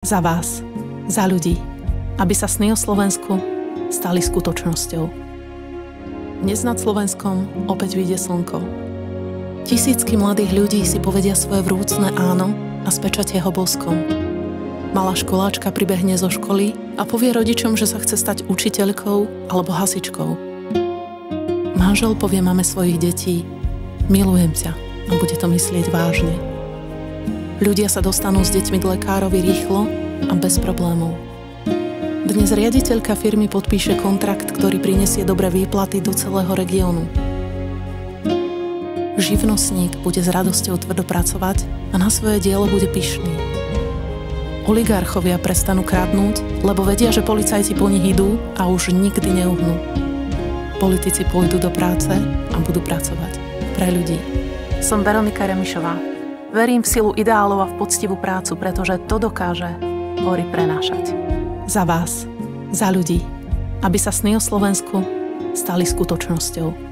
Za vás, za ľudí, aby sa sny o Slovensku stali skutočnosťou. Dnes nad Slovenskom opäť vyjde slnko. Tisícky mladých ľudí si povedia svoje vrúcne áno a spečatia ho boskom. Malá školáčka pribehne zo školy a povie rodičom, že sa chce stať učiteľkou alebo hasičkou. Manžel povie mame svojich detí: milujem ťa, a bude to myslieť vážne. Ľudia sa dostanú s deťmi k lekárovi rýchlo a bez problémov. Dnes riaditeľka firmy podpíše kontrakt, ktorý prinesie dobré výplaty do celého regiónu. Živnostník bude s radosťou tvrdo pracovať a na svoje dielo bude pyšný. Oligarchovia prestanú kradnúť, lebo vedia, že policajti po nich idú a už nikdy neuhnú. Politici pôjdu do práce a budú pracovať pre ľudí. Som Veronika Remišová. Verím v silu ideálov a v poctivú prácu, pretože to dokáže hory prenášať. Za vás, za ľudí, aby sa sny o Slovensku stali skutočnosťou.